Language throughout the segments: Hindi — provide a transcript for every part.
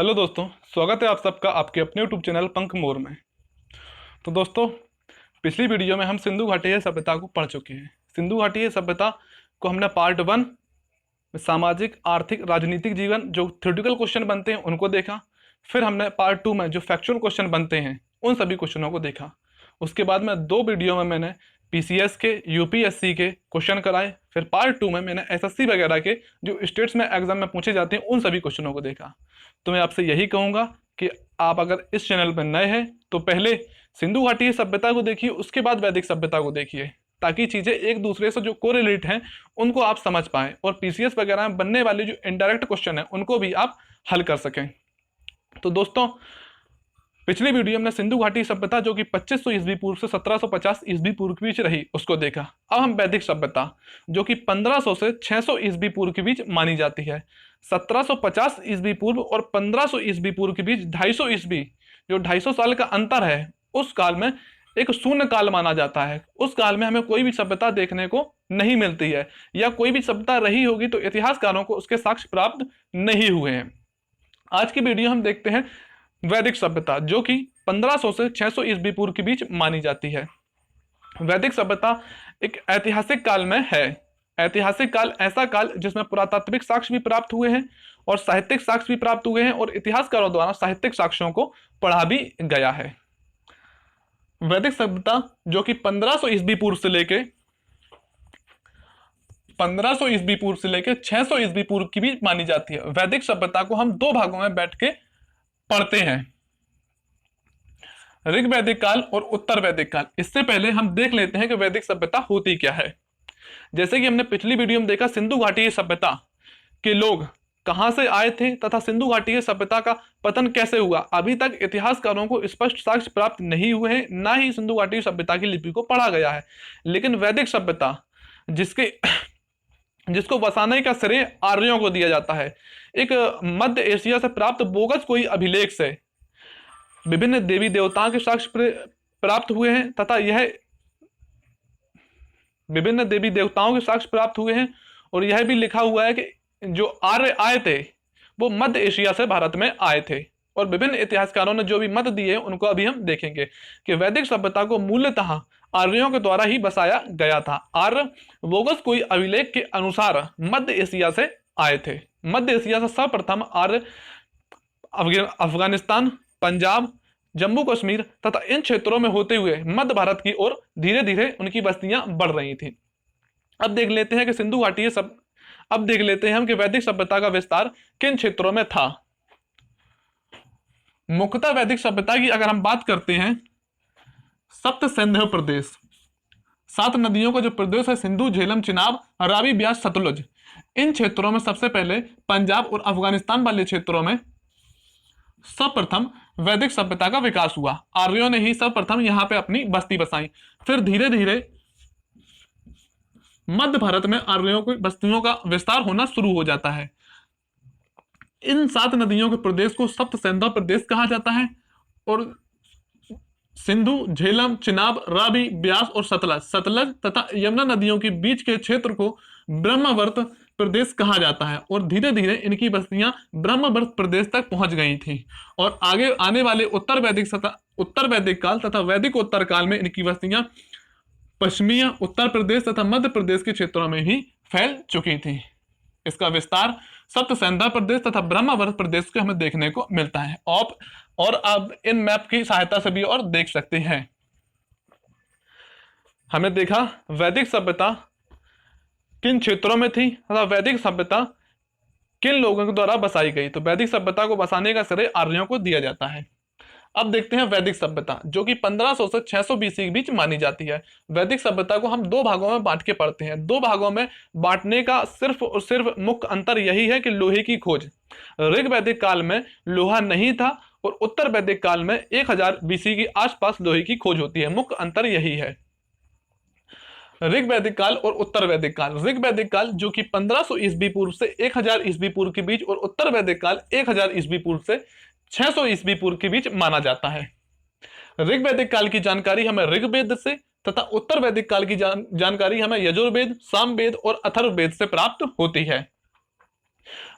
हेलो दोस्तों, स्वागत है आप सबका आपके अपने यूट्यूब चैनल पंख मोर में। तो दोस्तों, पिछली वीडियो में हम सिंधु घाटी सभ्यता को पढ़ चुके हैं। सिंधु घाटी सभ्यता को हमने पार्ट 1 सामाजिक, आर्थिक, राजनीतिक जीवन जो थ्योरेटिकल क्वेश्चन बनते हैं उनको देखा। फिर हमने पार्ट 2 में जो फैक्चुअल क्वेश्चन बनते हैं उन सभी क्वेश्चनों को देखा। उसके बाद में 2 वीडियो में मैंने पीसीएस के, यूपीएससी के क्वेश्चन कराए। फिर पार्ट 2 में मैंने एसएससी वगैरह के जो स्टेट्स में एग्जाम में पूछे जाते हैं उन सभी क्वेश्चनों को देखा। तो मैं आपसे यही कहूँगा कि आप अगर इस चैनल पर नए हैं तो पहले सिंधु घाटी सभ्यता को देखिए, उसके बाद वैदिक सभ्यता को देखिए, ताकि चीज़ें एक दूसरे से जो कोरिलेट हैं उनको आप समझ पाएं और पीसीएस वगैरह में बनने वाले जो इनडायरेक्ट क्वेश्चन हैं उनको भी आप हल कर सकें। तो दोस्तों, पिछली वीडियो में सिंधु घाटी सभ्यता जो कि 2500 ईस्वी पूर्व से 1750 ईस्वी पूर्व के बीच रही उसको देखा। अब हम वैदिक सभ्यता जो कि 1500 से 600 ईस्वी पूर्व के बीच मानी जाती है। 1750 ईस्वी पूर्व और 1500 ईस्वी पूर्व के बीच 250 ईस्वी, जो 250 साल का अंतर है, उस काल में एक शून्य काल माना जाता है। उस काल में हमें कोई भी सभ्यता देखने को नहीं मिलती है, या कोई भी सभ्यता रही होगी तो इतिहासकारों को उसके साक्ष्य प्राप्त नहीं हुए हैं। आज की वीडियो हम देखते हैं वैदिक सभ्यता जो कि 1500 से 600 ईस्वी पूर्व के बीच मानी जाती है। वैदिक सभ्यता एक ऐतिहासिक काल में है। ऐतिहासिक काल ऐसा काल जिसमें पुरातात्विक साक्ष्य भी प्राप्त हुए हैं और साहित्यिक साक्ष्य भी प्राप्त हुए हैं और इतिहासकारों द्वारा साहित्यिक साक्ष्यों को पढ़ा भी गया है। वैदिक सभ्यता जो कि 1500 ईस्वी पूर्व से लेके 600 ईस्वी पूर्व की भी मानी जाती है। वैदिक सभ्यता को हम 2 भागों में बैठ के पढ़ते हैं, ऋग वैदिक काल और उत्तर वैदिक काल। इससे पहले हम देख लेते हैं कि वैदिक सभ्यता होती क्या है। जैसे कि हमने पिछली वीडियो में देखा, सिंधु घाटी सभ्यता के लोग कहां से आए थे तथा सिंधु घाटी सभ्यता का पतन कैसे हुआ। अभी तक इतिहासकारों को स्पष्ट साक्ष्य प्राप्त नहीं हुए हैं, ना ही सिंधु घाटी सभ्यता की लिपि को पढ़ा गया है। लेकिन वैदिक सभ्यता जिसको वसाने का श्रेय आर्यों को दिया जाता है, एक मध्य एशिया से प्राप्त बोगस कोई अभिलेख से विभिन्न देवी देवताओं के साक्ष्य प्राप्त हुए हैं तथा यह विभिन्न देवी देवताओं के साक्ष्य प्राप्त हुए हैं। और यह भी लिखा हुआ है कि जो आर्य आए थे वो मध्य एशिया से भारत में आए थे। और विभिन्न इतिहासकारों ने जो भी मत दिए उनको अभी हम देखेंगे कि वैदिक सभ्यता को मूलतः आर्यों के द्वारा ही बसाया गया था। आर्य बोगस कोई अभिलेख के अनुसार मध्य एशिया से आए थे। मध्य एशिया से सर्वप्रथम आर्य अफगानिस्तान, पंजाब, जम्मू कश्मीर तथा इन क्षेत्रों में होते हुए मध्य भारत की ओर धीरे धीरे उनकी बस्तियां बढ़ रही थी। अब देख लेते हैं कि सिंधु घाटी अब देख लेते हैं हम कि वैदिक सभ्यता का विस्तार किन क्षेत्रों में था। मुख्यतः वैदिक सभ्यता की अगर हम बात करते हैं, सप्त सिंधु प्रदेश, 7 नदियों का जो प्रदेश है, सिंधु, झेलम, चिनाब, रावी, ब्यास, सतलुज, इन क्षेत्रों में सबसे पहले पंजाब और अफगानिस्तान वाले क्षेत्रों में सर्वप्रथम वैदिक सभ्यता का विकास हुआ। आर्यों ने ही सर्वप्रथम यहां पे अपनी बस्ती बसाई। फिर धीरे धीरे मध्य भारत में आर्यों की बस्तियों का विस्तार होना शुरू हो जाता है। इन 7 नदियों के प्रदेश को सप्त सिंधु प्रदेश कहा जाता है और सिंधु, झेलम, चिनाब, रावी, ब्यास और सतलज तथा यमुना नदियों के बीच के क्षेत्र को ब्रह्मवर्त प्रदेश कहा जाता है। और धीरे धीरे इनकी बस्तियां ब्रह्मवर्त प्रदेश तक पहुंच गई थी और आगे आने वाले उत्तर वैदिक काल तथा वैदिक उत्तर काल में इनकी बस्तियां पश्चिमी उत्तर प्रदेश तथा मध्य प्रदेश के क्षेत्रों में ही फैल चुकी थी। इसका विस्तार सप्त सिंधु प्रदेश तथा ब्रह्मवर्त प्रदेश के हमें देखने को मिलता है। और अब इन मैप की सहायता से भी और देख सकते हैं। हमने देखा वैदिक सभ्यता किन क्षेत्रों में थी तथा वैदिक सभ्यता किन लोगों के द्वारा बसाई गई। तो वैदिक सभ्यता को बसाने का श्रेय आर्यों को दिया जाता है। अब देखते हैं वैदिक सभ्यता जो कि 1500 से 600 बीसी के बीच मानी जाती है। वैदिक सभ्यता को हम 2 भागों में बांट के पढ़ते हैं। 2 भागों में बांटने का सिर्फ और सिर्फ मुख्य अंतर यही है कि लोहे की खोज। ऋग वैदिक काल में लोहा नहीं था और उत्तर वैदिक काल में 1000 बीसी के आसपास लोहे की खोज होती है। मुख्य अंतर यही है। ऋग वैदिक काल और उत्तर वैदिक काल। ऋग वैदिक काल जो कि 1500 ईस्वी पूर्व से 1000 ईस्वी पूर्व के बीच और उत्तर वैदिक काल 1000 ईस्वी पूर्व से 600 ईस्वी पूर्व के बीच माना जाता है। ऋग वैदिक काल की जानकारी हमें ऋग्वेद से तथा उत्तर वैदिक काल की जानकारी हमें यजुर्वेद, सामवेद और अथर्ववेद से प्राप्त होती है।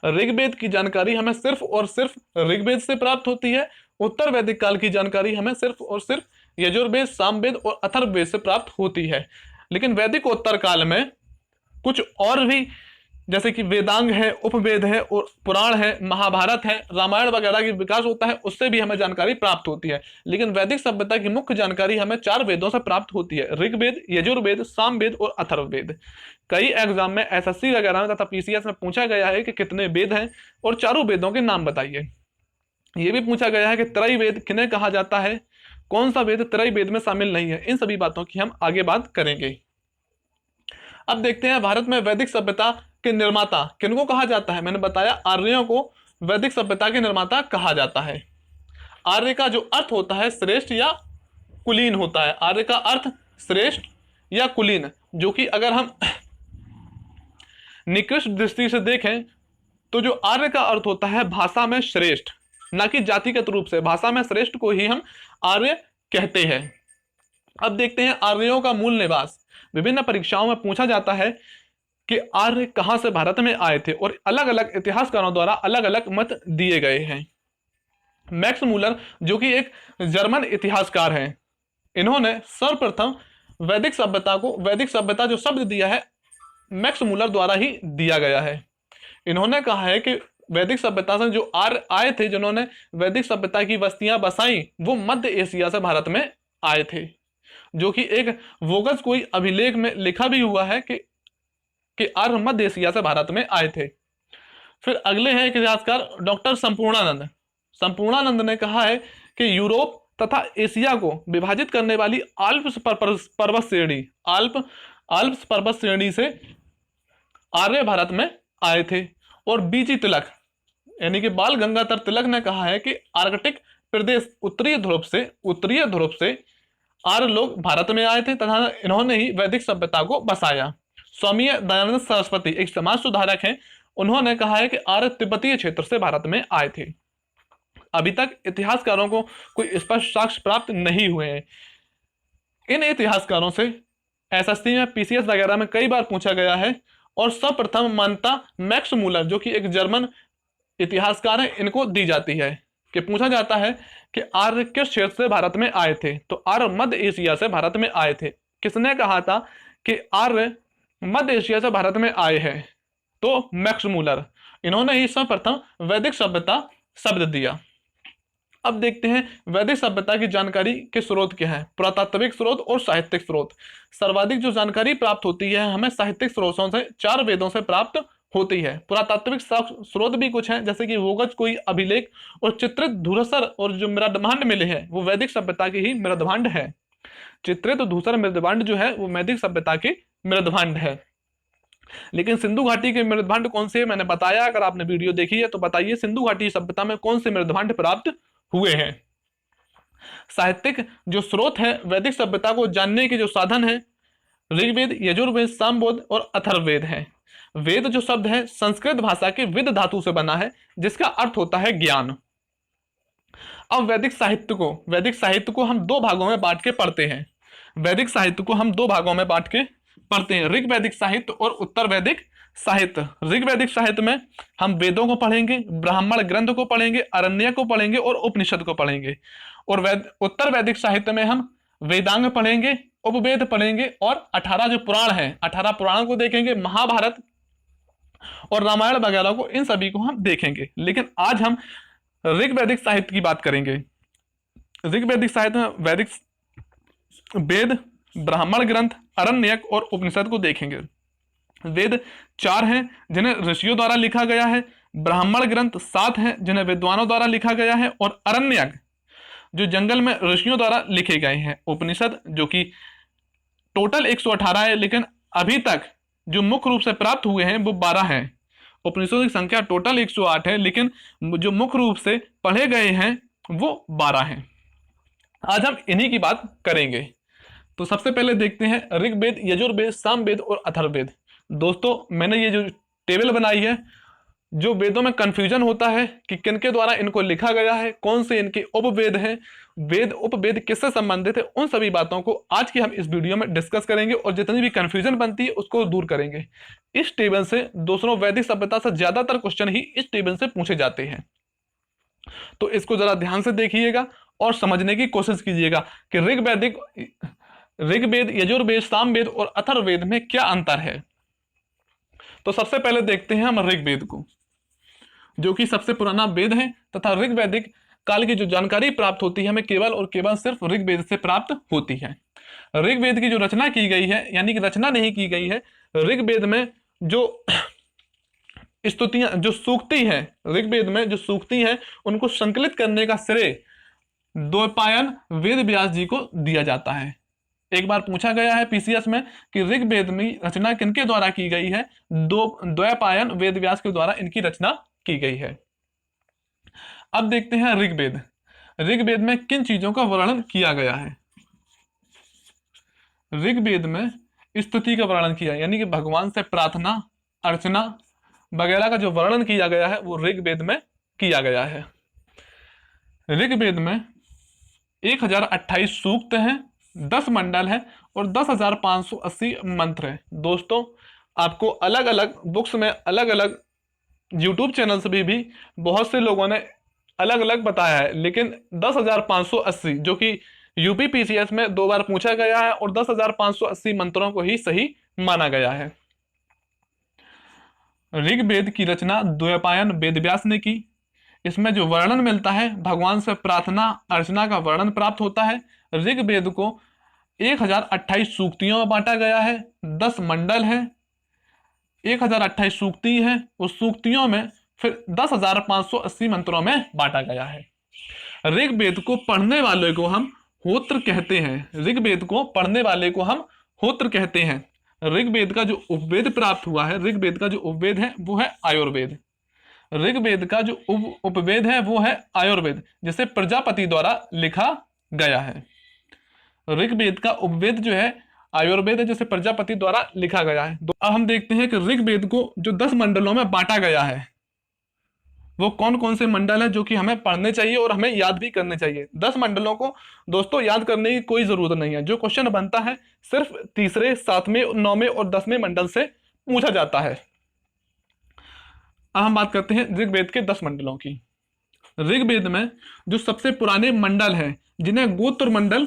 ऋग्वेद की जानकारी हमें सिर्फ और सिर्फ ऋग्वेद से प्राप्त होती है। उत्तर वैदिक काल की जानकारी हमें सिर्फ और सिर्फ यजुर्वेद, सामवेद और अथर्ववेद से प्राप्त होती है। लेकिन वैदिक उत्तर काल में कुछ और भी, जैसे कि वेदांग है, उपवेद है और पुराण है, महाभारत है, रामायण वगैरह की विकास होता है, उससे भी हमें जानकारी प्राप्त होती है। लेकिन वैदिक सभ्यता की मुख्य जानकारी हमें 4 वेदों से प्राप्त होती है, ऋग्वेद, यजुर्वेद, सामवेद और अथर्ववेद। कई एग्जाम में एसएससी वगैरह में तथा पीसीएस में पूछा गया है कि कितने वेद हैं और चारों वेदों के नाम बताइए। यह भी पूछा गया है कि त्रय वेद किन्हें कहा जाता है, कौन सा वेद त्रय वेद में शामिल नहीं है। इन सभी बातों की हम आगे बात करेंगे। अब देखते हैं भारत में वैदिक सभ्यता के निर्माता किनको कहा जाता है। मैंने बताया आर्यों को वैदिक सभ्यता के निर्माता कहा जाता है। आर्य का जो अर्थ होता है श्रेष्ठ या कुलीन होता है। आर्य का अर्थ श्रेष्ठ या कुलीन, जो कि अगर हम निकृष्ट दृष्टि से देखें तो जो आर्य का अर्थ होता है भाषा में श्रेष्ठ, ना कि जातिगत रूप से। भाषा में श्रेष्ठ को ही हम आर्य कहते हैं। अब देखते हैं आर्यों का मूल निवास। विभिन्न परीक्षाओं में पूछा जाता है कि आर्य कहां से भारत में आए थे और अलग अलग इतिहासकारों द्वारा अलग अलग मत दिए गए हैं। मैक्स मूलर, जो कि एक जर्मन इतिहासकार हैं, इन्होंने सर्वप्रथम वैदिक सभ्यता को, वैदिक सभ्यता जो शब्द दिया है मैक्स मूलर द्वारा ही दिया गया है। इन्होंने कहा है कि वैदिक सभ्यता से जो आर्य आए थे, जिन्होंने वैदिक सभ्यता की बस्तियां बसाई, वो मध्य एशिया से भारत में आए थे, जो कि एक वोगस कोई अभिलेख में लिखा भी हुआ है कि आर्य मध्य एशिया से भारत में आए थे। फिर अगले हैं एक इतिहासकार डॉक्टर संपूर्णानंद। संपूर्णानंद ने कहा है कि यूरोप तथा एशिया को विभाजित करने वाली आल्प्स पर्वत श्रेणी, आल्प्स पर्वत श्रेणी से आर्य भारत में आए थे। और बीजी तिलक यानी कि बाल गंगाधर तिलक ने कहा है कि आर्कटिक प्रदेश उत्तरीय ध्रुव से आर्य लोग भारत में आए थे तथा इन्होंने ही वैदिक सभ्यता को बसाया। स्वामी दयानंद सरस्वती एक समाज सुधारक हैं, उन्होंने कहा है कि आर्य तिब्बतीय क्षेत्र से भारत में आए थे। अभी तक इतिहासकारों को कोई स्पष्ट साक्ष्य प्राप्त नहीं हुए हैं। इन इतिहासकारों से एसएससी में, पीसीएस वगैरह में कई बार पूछा गया है। और सर्वप्रथम मान्यता मैक्स मूलर, जो कि एक जर्मन इतिहासकार है, इनको दी जाती है कि पूछा जाता है कि आर्य किस क्षेत्र से भारत में आए थे, तो आर्य मध्य एशिया से भारत में आए थे। किसने कहा था कि आर्य मध्य एशिया से भारत में आए हैं? तो मैक्स मूलर, इन्होंने ही सर्वप्रथम वैदिक सभ्यता शब्द दिया। अब देखते हैं वैदिक सभ्यता की जानकारी के स्रोत क्या है। पुरातात्विक स्रोत और साहित्यिक स्रोत। सर्वाधिक जो जानकारी प्राप्त होती है हमें साहित्यिक स्रोतों से, 4 वेदों से प्राप्त होती है। पुरातात्विक स्रोत भी कुछ हैं, जैसे कि वोगज कोई अभिलेख और चित्रित धूसर और जो मृदभांड मिले हैं वो वैदिक सभ्यता की ही मृदभांड है। चित्रित धूसर मृदभांड जो है वो वैदिक सभ्यता की मृदभांड है। लेकिन सिंधु घाटी के मृदभांड कौन से, मैंने बताया, अगर आपने वीडियो देखी है तो बताइए सिंधु घाटी सभ्यता में कौन से मृदभांड प्राप्त हुए हैं। साहित्यिक जो स्रोत है वैदिक सभ्यता को जानने के जो साधन है, ऋग्वेद, यजुर्वेद, सामवेद और अथर्ववेद है। वेद जो शब्द है संस्कृत भाषा के विद धातु से बना है, जिसका अर्थ होता है ज्ञान। अब वैदिक साहित्य को हम 2 भागों में बांट के पढ़ते हैं। वैदिक साहित्य को हम 2 भागों में बांट के पढ़ते हैं, ऋग्वैदिक साहित्य और उत्तर वैदिक साहित्य। ऋग्वैदिक साहित्य में हम वेदों को पढ़ेंगे, ब्राह्मण ग्रंथ को पढ़ेंगे, अरण्य को पढ़ेंगे और उपनिषद को पढ़ेंगे। और उत्तर वैदिक साहित्य में हम वेदांग पढ़ेंगे, उपवेद पढ़ेंगे और 18 जो पुराण हैं, 18 पुराणों को देखेंगे, महाभारत और रामायण वगैरह को, इन सभी को हम देखेंगे। लेकिन आज हम ऋग्वैदिक साहित्य की बात करेंगे। ऋग्वैदिक साहित्य में वैदिक वेद, ब्राह्मण ग्रंथ, अरण्यक और उपनिषद को देखेंगे। वेद 4 हैं जिन्हें ऋषियों द्वारा लिखा गया है, ब्राह्मण ग्रंथ 7 हैं जिन्हें विद्वानों द्वारा लिखा गया है, और अरण्यक जो जंगल में ऋषियों द्वारा लिखे गए हैं। उपनिषद जो कि टोटल 118 है, लेकिन अभी तक जो मुख्य रूप से प्राप्त हुए हैं वो 12 हैं। उपनिषदों की संख्या टोटल 108 है, लेकिन जो मुख्य रूप से पढ़े गए हैं वो 12 हैं। आज हम इन्हीं की बात करेंगे। तो सबसे पहले देखते हैं ऋग्वेद, यजुर्वेद, सामवेद और अथर्ववेद। दोस्तों मैंने ये जो टेबल बनाई है जो वेदों में कंफ्यूजन होता है कि किनके द्वारा इनको लिखा गया है, कौन से इनके उपवेद हैं, वेद उपवेद किससे संबंधित है, उन सभी बातों को आज की हम इस वीडियो में डिस्कस करेंगे और जितनी भी कंफ्यूजन बनती है उसको दूर करेंगे। इस टेबल से दोस्तों वैदिक सभ्यता से ज्यादातर क्वेश्चन ही इस टेबल से पूछे जाते हैं, तो इसको जरा ध्यान से देखिएगा और समझने की कोशिश कीजिएगा कि ऋग्वेद, यजुर्वेद, सामवेद और अथर्ववेद में क्या अंतर है। तो सबसे पहले देखते हैं हम ऋग्वेद को, जो कि सबसे पुराना वेद है, तथा ऋग्वैदिक काल की जो जानकारी प्राप्त होती है हमें केवल और केवल सिर्फ ऋग्वेद से प्राप्त होती है। ऋग्वेद की जो रचना की गई है, यानी कि रचना नहीं की गई है, ऋग्वेद में जो स्तुतियां, जो सूक्ति है, ऋग्वेद में जो सूक्ति है उनको संकलित करने का श्रेय द्वैपायन वेद व्यास जी को दिया जाता है। एक बार पूछा गया है पीसीएस में कि ऋग्वेद में रचना किनके द्वारा की गई है, द्वैपायन वेद व्यास के द्वारा इनकी रचना की गई है। अब देखते हैं ऋग्वेद। ऋग्वेद में किन चीजों का वर्णन किया गया है। ऋग्वेद में स्तुति का वर्णन किया, यानी कि भगवान से प्रार्थना, अर्चना वगैरह का जो वर्णन किया गया है वो ऋग्वेद में किया गया है। ऋग्वेद में 1028 सूक्त हैं, 10 मंडल है और 10,580 मंत्र है। दोस्तों आपको अलग अलग बुक्स में, अलग अलग यूट्यूब चैनल्स भी बहुत से लोगों ने अलग अलग बताया है, लेकिन 10,580 जो कि यूपी पीसीएस में 2 बार पूछा गया है और 10,580 मंत्रों को ही सही माना गया है। ऋग्वेद की रचना द्वैपायन वेदव्यास ने की। इसमें जो वर्णन मिलता है, भगवान से प्रार्थना अर्चना का वर्णन प्राप्त होता है। ऋग्वेद को 1028 सूक्तियों में बांटा गया है, 10 मंडल है, 1028 सूक्ति है, उस सूक्तियों में फिर 10,580 मंत्रों में बांटा गया है। ऋग्वेद को पढ़ने वाले को हम होत्र कहते हैं। ऋग्वेद को पढ़ने वाले को हम होत्र कहते हैं। ऋग्वेद का जो उपवेद प्राप्त हुआ है, ऋग्वेद का जो उपवेद है वो है आयुर्वेद। ऋग्वेद का जो उपवेद है वो है आयुर्वेद, जिसे प्रजापति द्वारा लिखा गया है। ऋग्वेद का उपवेद जो है आयुर्वेद है, जिसे प्रजापति द्वारा लिखा गया है। तो अब हम देखते हैं कि ऋग्वेद को जो 10 मंडलों में बांटा गया है वो कौन कौन से मंडल है जो कि हमें पढ़ने चाहिए और हमें याद भी करने चाहिए। 10 मंडलों को दोस्तों याद करने की कोई जरूरत नहीं है। जो क्वेश्चन बनता है सिर्फ तीसरे, 7वें, 9वें और 10वें मंडल से पूछा जाता है। अब हम बात करते हैं ऋग्वेद के 10 मंडलों की। ऋग्वेद में जो सबसे पुराने मंडल हैं जिन्हें गोत्र मंडल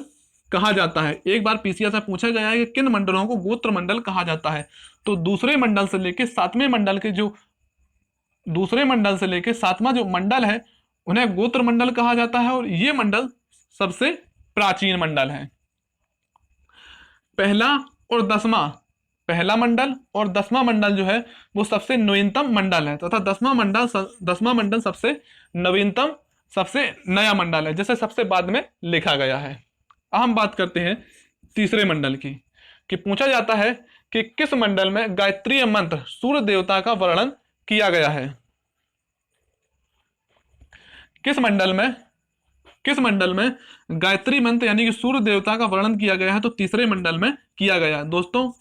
कहा जाता है। एक बार पीसीएस से पूछा गया है कि किन मंडलों को गोत्र मंडल कहा जाता है, तो दूसरे मंडल से लेकर 7वें मंडल के जो दूसरे मंडल से लेकर 7वां जो मंडल है उन्हें गोत्र मंडल कहा जाता है और ये मंडल सबसे प्राचीन मंडल है। पहला मंडल और 10वां मंडल जो है वो सबसे नवीनतम मंडल है, तथा 10वां मंडल सबसे नवीनतम, सबसे नया मंडल है, जिसे सबसे बाद में लिखा गया है। अब हम बात करते हैं तीसरे मंडल की, कि पूछा जाता है कि किस मंडल में गायत्री मंत्र सूर्य देवता का वर्णन किया गया है। किस मंडल में गायत्री मंत्र यानी कि सूर्य देवता का वर्णन किया गया है, तो तीसरे मंडल में किया गया है। दोस्तों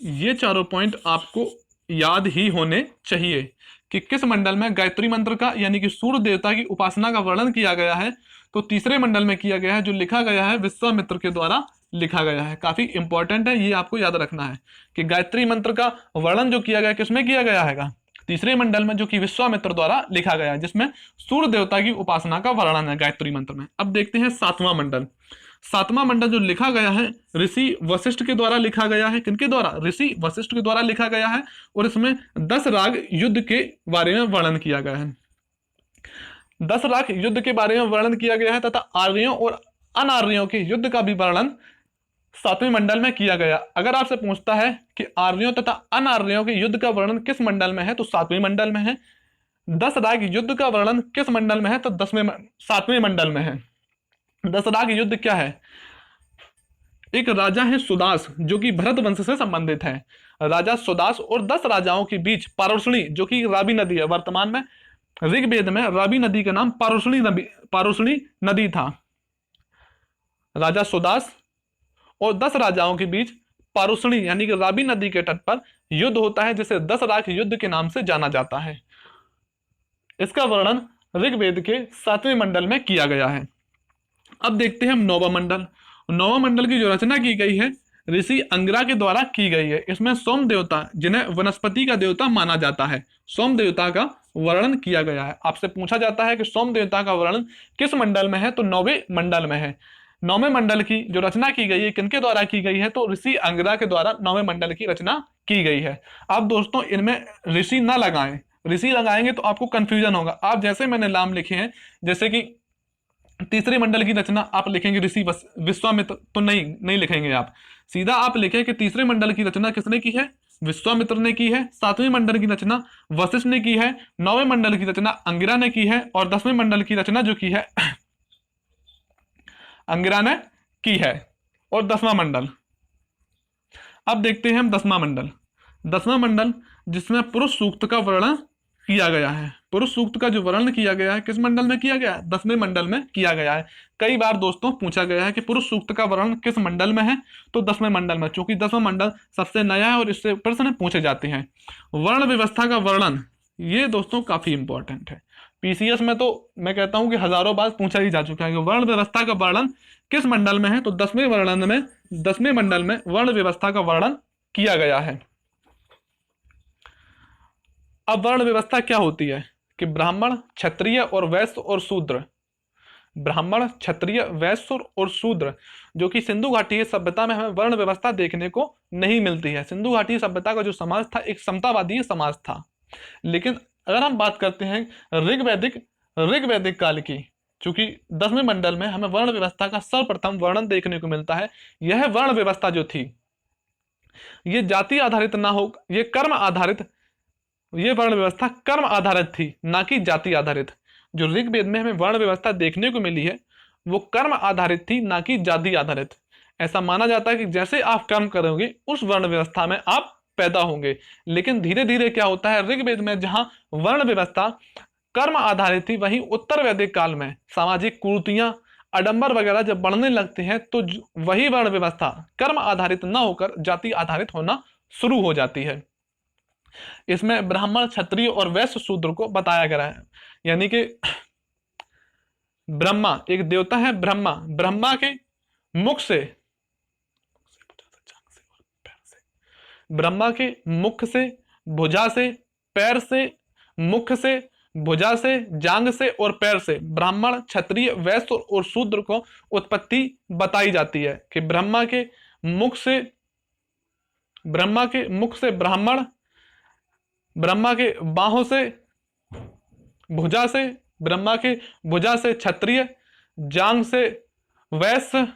ये चारों पॉइंट आपको याद ही होने चाहिए कि किस मंडल में गायत्री मंत्र का यानी कि सूर्य देवता की उपासना का वर्णन किया गया है, तो तीसरे मंडल में किया गया है, जो लिखा गया है विश्वामित्र के द्वारा लिखा गया है। काफी इंपॉर्टेंट है, ये आपको याद रखना है कि गायत्री मंत्र का वर्णन जो किया गया किसमें किया गया है, तीसरे मंडल में, जो कि विश्वामित्र द्वारा लिखा गया है, जिसमें सूर्य देवता की उपासना का वर्णन है गायत्री मंत्र में। अब देखते हैं 7वां मंडल। 7वां मंडल जो लिखा गया है ऋषि वशिष्ठ के द्वारा लिखा गया है। किनके द्वारा? ऋषि वशिष्ठ के द्वारा लिखा गया है, और इसमें 10 राग युद्ध के बारे में वर्णन किया गया है। 10 राग युद्ध के बारे में वर्णन किया गया है, तथा आर्यों और अनार्यों के युद्ध का भी वर्णन 7वें मंडल में किया गया। अगर आपसे पूछता है कि आर्यों तथा अनार्यों के युद्ध का वर्णन किस मंडल में है, तो 7वें मंडल में है। 10 राग युद्ध का वर्णन किस मंडल में है, तो 7वें मंडल में है। 10 राग युद्ध क्या है? एक राजा है सुदास, जो कि भरत वंश से संबंधित है। राजा सुदास और 10 राजाओं के बीच पारुषणी, जो कि रावी नदी है, वर्तमान में ऋग्वेद में रावी नदी का नाम पारुषणी नदी था। राजा सुदास और 10 राजाओं के बीच पारुषणी यानी कि रावी नदी के तट पर युद्ध होता है जिसे दशराख युद्ध के नाम से जाना जाता है। इसका वर्णन ऋग्वेद के 7वें मंडल में किया गया है। अब देखते हैं हम नौवां मंडल। नौवां मंडल की जो रचना की गई है ऋषि अंगिरा के द्वारा की गई है। इसमें सोम देवता, जिन्हें वनस्पति का देवता माना जाता है, सोम देवता का वर्णन किया गया है। आपसे पूछा जाता है कि सोम देवता का वर्णन किस मंडल में है, तो 9वें मंडल में है। 9वें मंडल की जो रचना की गई है किनके द्वारा की गई है, तो ऋषि अंगिरा के द्वारा 9वें मंडल की रचना की गई है। अब दोस्तों इनमें ऋषि ना लगाएं, ऋषि लगाएंगे तो आपको कंफ्यूजन होगा। आप जैसे मैंने नाम लिखे हैं, जैसे कि तीसरे मंडल की रचना आप लिखेंगे ऋषि विश्वामित्र, तो नहीं लिखेंगे आप। सीधा आप लिखें कि तीसरे मंडल की रचना किसने की है, विश्वामित्र ने की है। 7वें मंडल की रचना वशिष्ठ ने की है। 9वें मंडल की रचना अंगिरा ने की है। और 10वें मंडल की रचना जो की है अंगिरा ने की है। और 10वां मंडल, अब देखते हैं हम 10वां मंडल। 10वां मंडल जिसमें पुरुष सूक्त का वर्णन किया गया है। पुरुष सूक्त का जो वर्णन किया गया है किस मंडल में किया गया है, 10वें मंडल में किया गया है। कई बार दोस्तों पूछा गया है कि पुरुष सूक्त का वर्णन किस मंडल में है, तो 10वें मंडल में, चूंकि 10वां मंडल सबसे नया है और इससे प्रश्न पूछे जाते हैं। वर्ण व्यवस्था का वर्णन, ये दोस्तों काफी इंपॉर्टेंट है। पीसीएस में तो मैं कहता हूं कि हजारों बार पूछा ही जा चुका है कि वर्ण व्यवस्था का वर्णन किस मंडल में है, तो 10वें मंडल में वर्ण व्यवस्था का वर्णन किया गया है। अब वर्ण व्यवस्था क्या होती है कि ब्राह्मण, क्षत्रिय और वैश्य और शूद्र, ब्राह्मण, क्षत्रिय, वैश्य और शूद्र, जो कि सिंधु घाटी सभ्यता में हमें वर्ण व्यवस्था देखने को नहीं मिलती है। सिंधु घाटी सभ्यता का जो समाज था एक समतावादी समाज था। लेकिन अगर हम बात करते हैं ऋग्वैदिक काल की, चूंकि 10वें मंडल में हमें वर्ण व्यवस्था का सर्वप्रथम वर्णन देखने को मिलता है। यह वर्ण व्यवस्था जो थी ये जाति आधारित ना हो, ये कर्म आधारित, ये वर्ण व्यवस्था कर्म आधारित थी, ना कि जाति आधारित। जो ऋग्वेद में हमें वर्ण व्यवस्था देखने को मिली है वो कर्म आधारित थी, ना कि जाति आधारित। ऐसा माना जाता है कि जैसे आप कर्म करोगे उस वर्ण व्यवस्था में आप पैदा होंगे। लेकिन धीरे धीरे क्या होता है, ऋग्वेद में जहां वर्ण व्यवस्था कर्म आधारित थी, वहीं उत्तर वैदिक काल में सामाजिक कुरीतियां, आडंबर वगैरह जब बढ़ने लगते हैं तो वही वर्ण व्यवस्था कर्म आधारित न होकर जाति आधारित होना शुरू हो जाती है। इसमें ब्राह्मण, क्षत्रिय और वैश्य शूद्र को बताया गया है। यानी कि ब्रह्मा एक देवता है, ब्रह्मा के मुख से, ब्रह्मा के मुख से, भुजा से, पैर से, मुख से, भुजा से, जांग से और पैर से ब्राह्मण, क्षत्रिय, वैश्य और शूद्र को उत्पत्ति बताई जाती है कि ब्रह्मा के मुख से ब्राह्मण, ब्रह्मा के बाहों से, भुजा से, ब्रह्मा के भुजा से क्षत्रिय, जांग से वैश्य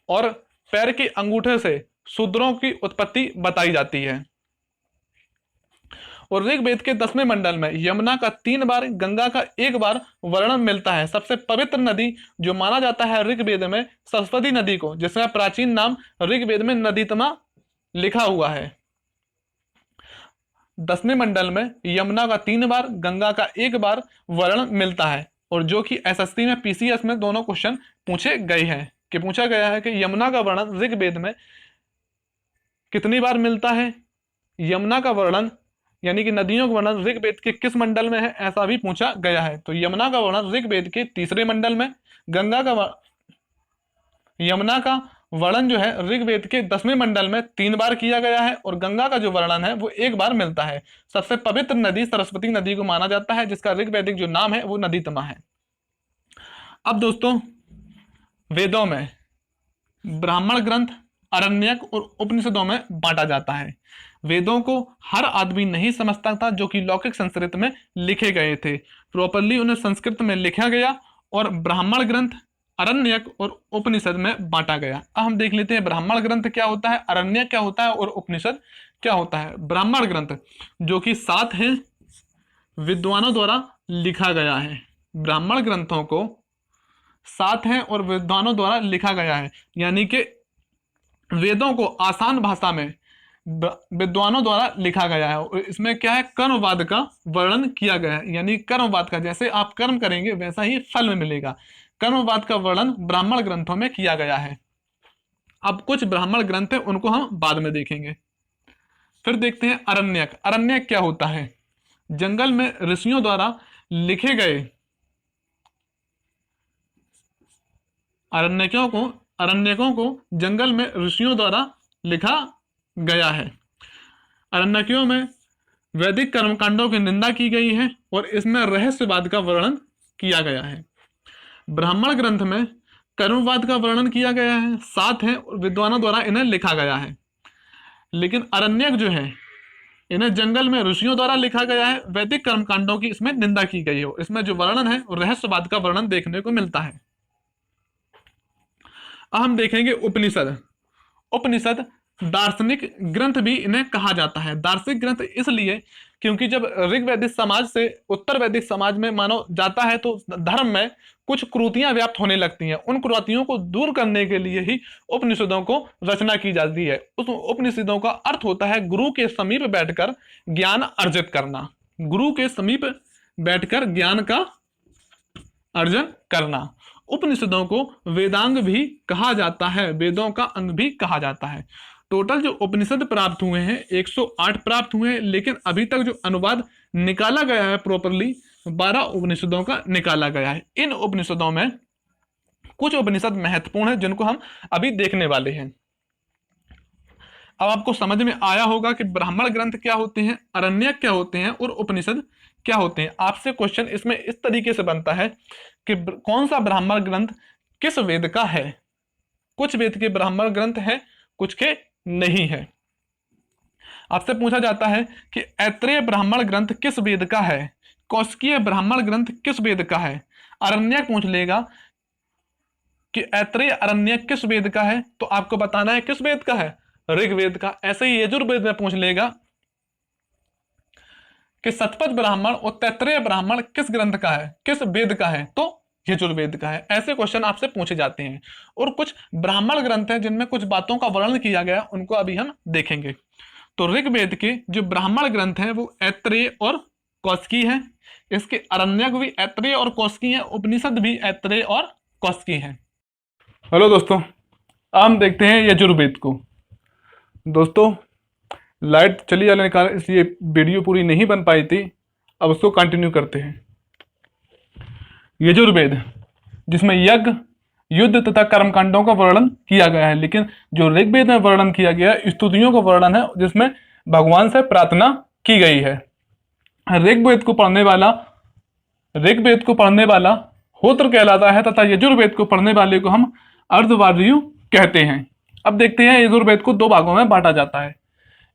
और पैर के अंगूठे से शूद्रों की उत्पत्ति बताई जाती है। और ऋग्वेद के 10वें मंडल में यमुना का 3 बार, गंगा का 1 बार वर्णन मिलता है। सबसे पवित्र नदी जो माना जाता है ऋग्वेद में सरस्वती नदी को, जिसका प्राचीन नाम ऋग्वेद में नदीतमा लिखा हुआ है। 10वें मंडल में यमुना का 3 बार, गंगा का 1 बार वर्णन मिलता है। और जो कि एसएससी में, पीसीएस में दोनों क्वेश्चन पूछे गए हैं कि पूछा गया है कि यमुना का वर्णन ऋग्वेद में कितनी बार मिलता है। यमुना का वर्णन यानी कि नदियों का वर्णन ऋग्वेद के किस मंडल में है, ऐसा भी पूछा गया है। तो यमुना का वर्णन ऋग्वेद के 3रे मंडल में, यमुना का वर्णन जो है ऋग्वेद के 10वें मंडल में 3 बार किया गया है और गंगा का जो वर्णन है वो 1 बार मिलता है। सबसे पवित्र नदी सरस्वती नदी को माना जाता है, जिसका ऋग्वैदिक जो नाम है वो नदीतमा है। अब दोस्तों वेदों में ब्राह्मण ग्रंथ, आरण्यक और उपनिषदों में बांटा जाता है। वेदों को हर आदमी नहीं समझता था जो कि लौकिक संस्कृत में लिखे गए थे। प्रॉपरली उन्हें संस्कृत में लिखा गया और ब्राह्मण ग्रंथ, आरण्यक और उपनिषद में बांटा गया। अब हम देख लेते हैं ब्राह्मण ग्रंथ क्या होता है, आरण्यक क्या होता है और उपनिषद क्या होता है। ब्राह्मण ग्रंथ जो कि 7 है, विद्वानों द्वारा लिखा गया है। ब्राह्मण ग्रंथों को 7 है और विद्वानों द्वारा लिखा गया है, यानी कि वेदों को आसान भाषा में विद्वानों द्वारा लिखा गया है। और इसमें क्या है, कर्मवाद का वर्णन किया गया है। यानी कर्मवाद का, जैसे आप कर्म करेंगे वैसा ही फल में मिलेगा, कर्मवाद का वर्णन ब्राह्मण ग्रंथों में किया गया है। अब कुछ ब्राह्मण ग्रंथ है उनको हम बाद में देखेंगे। फिर देखते हैं अरण्यक। अरण्यक क्या होता है? जंगल में ऋषियों द्वारा लिखे गए, अरण्यकों को जंगल में ऋषियों द्वारा लिखा गया है। अरण्यकों में वैदिक कर्मकांडों की निंदा की गई है और इसमें रहस्यवाद का वर्णन किया गया है। ब्राह्मण ग्रंथ में कर्मवाद का वर्णन किया गया है, साथ है विद्वानों द्वारा इन्हें लिखा गया है। लेकिन अरण्यक जो है, इन्हें जंगल में ऋषियों द्वारा लिखा गया है, वैदिक कर्मकांडों की इसमें निंदा की गई है। इसमें जो वर्णन है वो रहस्यवाद का वर्णन देखने को मिलता है। अब हम देखेंगे उपनिषद। उपनिषद दार्शनिक ग्रंथ भी इन्हें कहा जाता है। दार्शनिक ग्रंथ इसलिए क्योंकि जब ऋग्वैदिक समाज से उत्तर वैदिक समाज में मानो जाता है तो धर्म में कुछ कुरीतियां व्याप्त होने लगती हैं। उन कुरीतियों को दूर करने के लिए ही उपनिषदों को रचना की जाती है। उस उपनिषदों का अर्थ होता है गुरु के समीप बैठकर ज्ञान अर्जित करना। गुरु के समीप बैठकर ज्ञान का अर्जन करना। उपनिषदों को वेदांग भी कहा जाता है, वेदों का अंग भी कहा जाता है। टोटल जो उपनिषद प्राप्त हुए हैं 108 प्राप्त हुए हैं, लेकिन अभी तक जो अनुवाद निकाला गया है प्रॉपरली 12 उपनिषदों का निकाला गया है। इन उपनिषदों में कुछ उपनिषद महत्वपूर्ण है जिनको हम अभी देखने वाले हैं। अब आपको समझ में आया होगा कि ब्राह्मण ग्रंथ क्या होते हैं, अरण्यक क्या होते हैं और उपनिषद क्या होते हैं। आपसे क्वेश्चन इसमें इस तरीके से बनता है कि कौन सा ब्राह्मण ग्रंथ किस वेद का है। कुछ वेद के ब्राह्मण ग्रंथ हैं, कुछ के नहीं है। आपसे पूछा जाता है कि ऐत्रेय ब्राह्मण ग्रंथ किस वेद का है, कौशिकीय ब्राह्मण ग्रंथ किस वेद का है। अरण्यक पूछ लेगा कि ऐत्रेय अरण्यक किस वेद का है, तो आपको बताना है किस वेद का है, ऋग्वेद का। ऐसे ही यजुर्वेद में पूछ लेगा कि शतपथ ब्राह्मण और तैत्रेय ब्राह्मण किस ग्रंथ का है, किस वेद का है, तो यजुर्वेद का है। ऐसे क्वेश्चन आपसे पूछे जाते हैं। और कुछ ब्राह्मण ग्रंथ हैं जिनमें कुछ बातों का वर्णन किया गया, उनको अभी हम देखेंगे। तो ऋग्वेद के जो ब्राह्मण ग्रंथ हैं वो ऐत्रेय और कौशिकी हैं। इसके अरण्यक भी ऐत्रेय और कौशिकी हैं, उपनिषद भी ऐत्रेय और कौशिकी हैं। हेलो दोस्तों, हम देखते हैं यजुर्वेद को। दोस्तों लाइट चली जाने के कारण इसलिए वीडियो पूरी नहीं बन पाई थी, अब उसको कंटिन्यू करते हैं। यजुर्वेद जिसमें यज्ञ, युद्ध तथा कर्मकांडों का वर्णन किया गया है, लेकिन जो ऋग्वेद में वर्णन किया गया है स्तुतियों का वर्णन है जिसमें भगवान से प्रार्थना की गई है। ऋग्वेद को पढ़ने वाला होत्र कहलाता है तथा यजुर्वेद को पढ़ने वाले को हम अर्धवार्यु कहते हैं। अब देखते हैं यजुर्वेद को दो भागों में बांटा जाता है।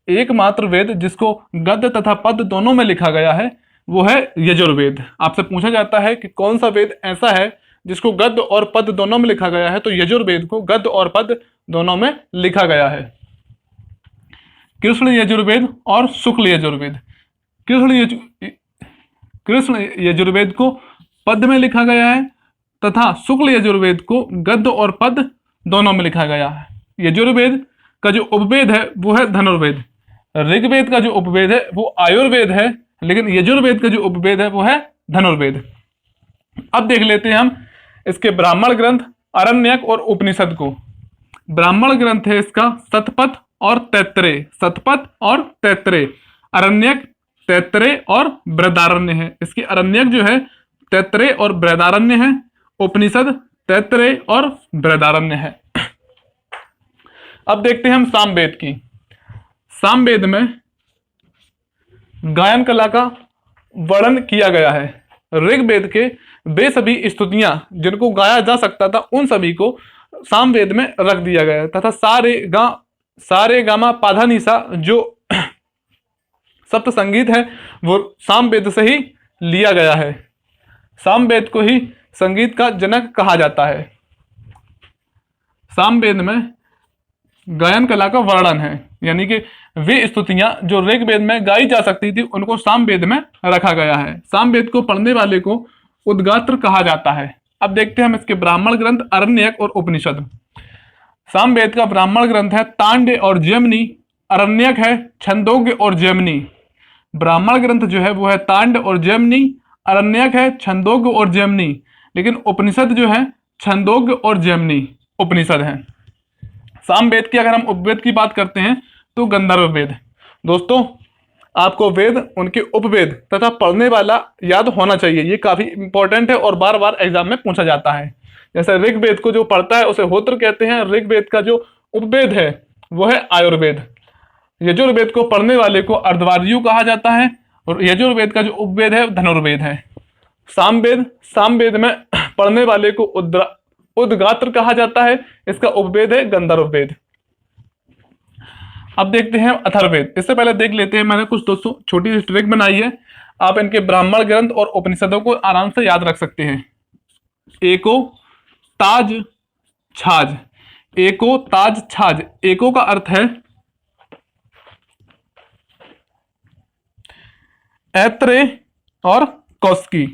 एकमात्र वेद जिसको गद्य तथा पद दोनों में लिखा गया है वो है यजुर्वेद। आपसे पूछा जाता है कि कौन सा वेद ऐसा है जिसको गद्य और पद दोनों में लिखा गया है, तो यजुर्वेद को गद्य और पद दोनों में लिखा गया है। कृष्ण यजुर्वेद और शुक्ल यजुर्वेद। कृष्ण यजुर्वेद को पद में लिखा गया है तथा शुक्ल यजुर्वेद को गद्य और पद दोनों में लिखा गया है। यजुर्वेद का जो उपवेद है वो है धनुर्वेद। ऋग्वेद का जो उपवेद है वो आयुर्वेद है, लेकिन यजुर्वेद का जो उपवेद है वो है धनुर्वेद। अब देख लेते हैं हम इसके ब्राह्मण ग्रंथ, अरण्यक और उपनिषद को। ब्राह्मण ग्रंथ है इसका शतपथ और तैत्रेय, शतपथ और तैत्रेय। अरण्यक तैत्रेय और बृहदारण्य है। इसके अरण्यक जो है तैत्रेय और बृहदारण्य है, उपनिषद तैत्रेय और बृहदारण्य है। अब देखते हैं हम सामवेद की। सामवेद में गायन कला का वर्णन किया गया है। ऋग्वेद के वे सभी स्तुतियां जिनको गाया जा सकता था उन सभी को सामवेद में रख दिया गया है तथा सारे गामा पाधा निसा जो सप्त संगीत है वो सामवेद से ही लिया गया है। सामवेद को ही संगीत का जनक कहा जाता है। सामवेद में गायन कला का वर्णन है, यानी कि वे स्तुतियां जो ऋग्वेद में गाई जा सकती थी उनको सामवेद में रखा गया है। सामवेद को पढ़ने वाले को उद्गात्र कहा जाता है। अब देखते हैं हम इसके ब्राह्मण ग्रंथ, अरण्यक और उपनिषद। सामवेद का ब्राह्मण ग्रंथ है तांड्य और जैमिनी, अरण्यक है छंदोग्य और जैमिनी। ब्राह्मण ग्रंथ जो है वो है तांड्य और जैमिनी, अरण्यक है छंदोग्य और जैमिनी, लेकिन उपनिषद जो है छंदोग्य और जैमिनी उपनिषद है। सामवेद की अगर हम उपवेद की बात करते हैं तो गंधर्व वेद। दोस्तों आपको वेद, उनके उपवेद तथा पढ़ने वाला याद होना चाहिए। ये काफी इंपॉर्टेंट है और बार बार एग्जाम में पूछा जाता है। जैसे ऋग्वेद को जो पढ़ता है उसे होत्र कहते हैं। ऋग्वेद का जो उपवेद है वो है आयुर्वेद। यजुर्वेद को पढ़ने वाले को अर्धवायु कहा जाता है और यजुर्वेद का जो उपवेद है धनुर्वेद है। सामवेद, सामवेद में पढ़ने वाले को उद्गात्र कहा जाता है। इसका उपवेद है गंधर्व वेद। अब देखते हैं अथर्ववेद। इससे पहले देख लेते हैं, मैंने कुछ दोस्तों छोटी सी ट्रिक बनाई है। आप इनके ब्राह्मण ग्रंथ और उपनिषदों को आराम से याद रख सकते हैं। एको ताज छाज, एको ताज छाज। एको का अर्थ है ऐत्रेय और कौशिकी,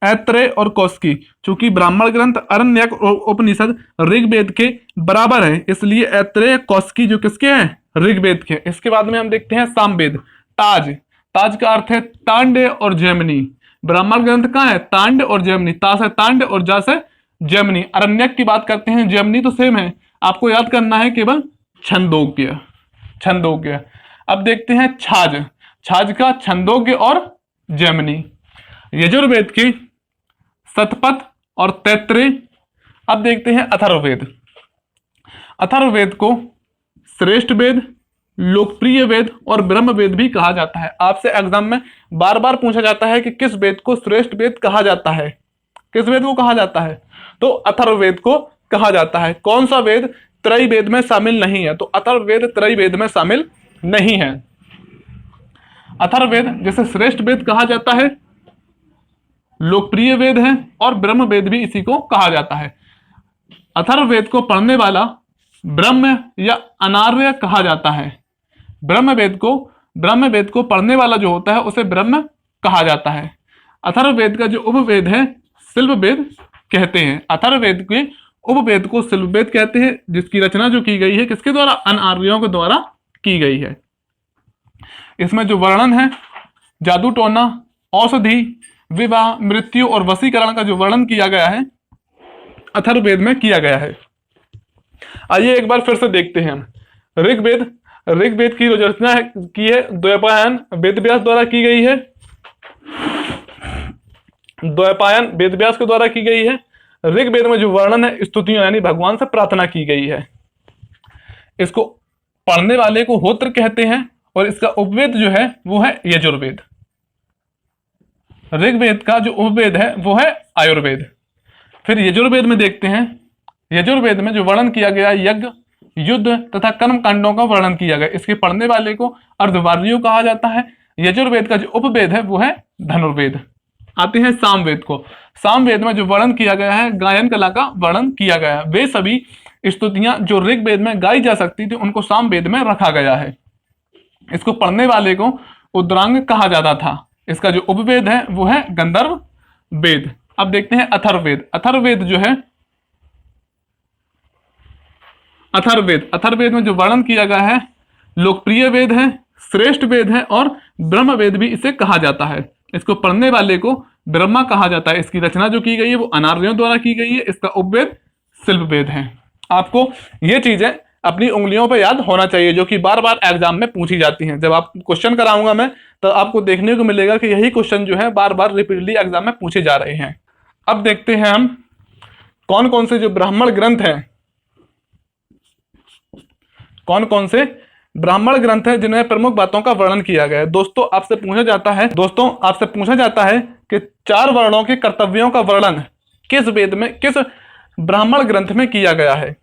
ऐत्रेय और कौशिकी। चूंकि ब्राह्मण ग्रंथ, अरण्यक और उपनिषद ऋग्वेद के बराबर है, इसलिए ऐत्रेय कौशिकी जो किसके हैं, ऋग्वेद के। इसके बाद में हम देखते हैं सामवेद। ताज, ताज का अर्थ है तांड्य और जैमिनी। ब्राह्मण ग्रंथ कहाँ है, तांड्य और जैमिनी। ता से तांड्य और जा से जैमिनी। अरण्यक की बात करते हैं, जैमिनी तो सेम है, आपको याद करना है केवल छंदोग्य, छंदोग्य। अब देखते हैं छाज, छाज का छंदोग्य और जैमिनी। यजुर्वेद की शतपथ और तैत्रेय। अब देखते हैं अथर्ववेद। अथर्ववेद को श्रेष्ठ वेद, लोकप्रिय वेद और ब्रह्म वेद भी कहा जाता है। आपसे एग्जाम में बार बार पूछा जाता है कि किस वेद को श्रेष्ठ वेद कहा जाता है, किस वेद को कहा जाता है, तो अथर्ववेद को कहा जाता है। कौन सा वेद त्रैवेद में शामिल नहीं है, तो अथर्ववेद त्रैवेद में शामिल नहीं है। अथर्ववेद जिसे श्रेष्ठ वेद कहा जाता है, लोकप्रिय वेद है और ब्रह्म वेद भी इसी को कहा जाता है। अथर्ववेद को पढ़ने वाला ब्रह्म या अनार्य कहा जाता है। ब्रह्म वेद को पढ़ने वाला जो होता है उसे ब्रह्म कहा जाता है। अथर्ववेद का जो उपवेद है शिल्पवेद कहते हैं। अथर्ववेद के उपवेद को शिल्पवेद कहते हैं, जिसकी रचना जो की गई है किसके द्वारा, अनार्यों के द्वारा की गई है। इसमें जो वर्णन है जादू टोना, औषधि, विवाह, मृत्यु और वशीकरण का जो वर्णन किया गया है अथर्ववेद में किया गया है। आइए एक बार फिर से देखते हैं हम ऋग्वेद। ऋग्वेद की जो रचना की है द्वैपायन वेदव्यास द्वारा की गई है, द्वैपायन वेदव्यास के द्वारा की गई है। ऋग्वेद में जो वर्णन है स्तुतियों यानी भगवान से प्रार्थना की गई है। इसको पढ़ने वाले को होत्र कहते हैं और इसका उपवेद जो है वो है यजुर्वेद। ऋग्वेद का जो उपवेद है वो है आयुर्वेद। फिर यजुर्वेद में देखते हैं, यजुर्वेद में जो वर्णन किया गया यज्ञ, युद्ध तथा कर्म कांडों का वर्णन किया गया। इसके पढ़ने वाले को अर्धवार्यु कहा जाता है। यजुर्वेद का जो उपवेद है वो है धनुर्वेद। आते हैं सामवेद को। सामवेद में जो वर्णन किया गया है गायन कला का वर्णन किया गया है। वे सभी स्तुतियां जो ऋग्वेद में गाई जा सकती थी उनको सामवेद में रखा गया है। इसको पढ़ने वाले को उद्रांग कहा जाता था। इसका जो उपवेद है वो है गंधर्व वेद। अब देखते हैं अथर्ववेद। अथर्ववेद जो है, अथर्ववेद में जो वर्णन किया गया है लोकप्रिय वेद है, श्रेष्ठ वेद है और ब्रह्म वेद भी इसे कहा जाता है। इसको पढ़ने वाले को ब्रह्मा कहा जाता है। इसकी रचना जो की गई है वो अनार्यों द्वारा की गई है। इसका उपवेद शिल्पवेद है। आपको ये चीजें अपनी उंगलियों पर याद होना चाहिए जो कि बार बार एग्जाम में पूछी जाती हैं। जब आप क्वेश्चन कराऊंगा मैं तो आपको देखने को मिलेगा कि यही क्वेश्चन जो है बार बार रिपीटली एग्जाम में पूछे जा रहे हैं। अब देखते हैं हम कौन कौन से जो ब्राह्मण ग्रंथ हैं, कौन कौन से ब्राह्मण ग्रंथ हैं जिनमें प्रमुख बातों का वर्णन किया गया है। दोस्तों आपसे पूछा जाता है कि 4 वर्णों के कर्तव्यों का वर्णन किस वेद में, किस ब्राह्मण ग्रंथ में किया गया है।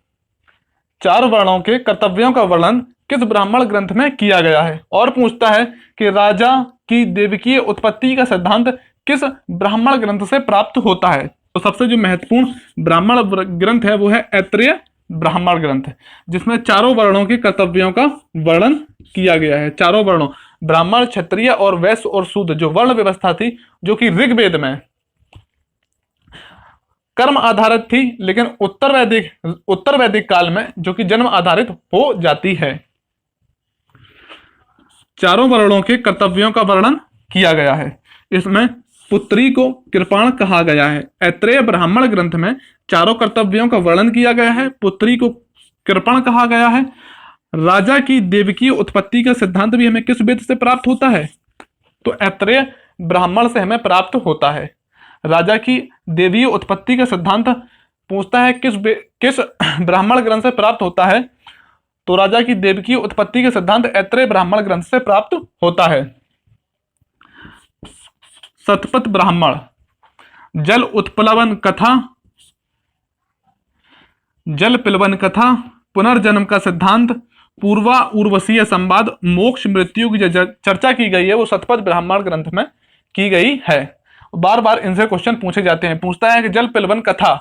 4 वर्णों के कर्तव्यों का वर्णन किस ब्राह्मण ग्रंथ में किया गया है। और पूछता है कि राजा की देवकीय उत्पत्ति का सिद्धांत किस ब्राह्मण ग्रंथ से प्राप्त होता है। तो सबसे जो महत्वपूर्ण ब्राह्मण ग्रंथ है वो है ऐत्रेय ब्राह्मण ग्रंथ, जिसमें 4 वर्णों के कर्तव्यों का वर्णन किया गया है। 4 वर्णों ब्राह्मण, क्षत्रिय और वैश्य और शूद्र जो वर्ण व्यवस्था थी जो कि ऋग्वेद में कर्म आधारित थी, लेकिन उत्तर वैदिक काल में जो कि जन्म आधारित हो जाती है। 4 वर्णों के कर्तव्यों का वर्णन किया गया है। इसमें पुत्री को कृपाण कहा गया है। ऐत्रेय ब्राह्मण ग्रंथ में 4 कर्तव्यों का वर्णन किया गया है। पुत्री को कृपण कहा गया है। राजा की देवकीय उत्पत्ति का सिद्धांत भी हमें किस वेद से प्राप्त होता है? तो ऐत्रेय ब्राह्मण से हमें प्राप्त होता है। राजा की देवीय उत्पत्ति का सिद्धांत पूछता है किस ब्राह्मण ग्रंथ से प्राप्त होता है? तो राजा की देवकीय उत्पत्ति का सिद्धांत ऐत्रेय ब्राह्मण ग्रंथ से प्राप्त होता है। शतपथ ब्राह्मण, जल उत्प्लवन कथा, जल पिलवन कथा, पुनर्जन्म का सिद्धांत, पूर्वा उर्वशीय संवाद, मोक्ष मृत्यु की जो चर्चा की गई है वो शतपथ ब्राह्मण ग्रंथ में की गई है। बार बार इनसे क्वेश्चन पूछे जाते हैं। पूछता है कि जल पिलवन कथा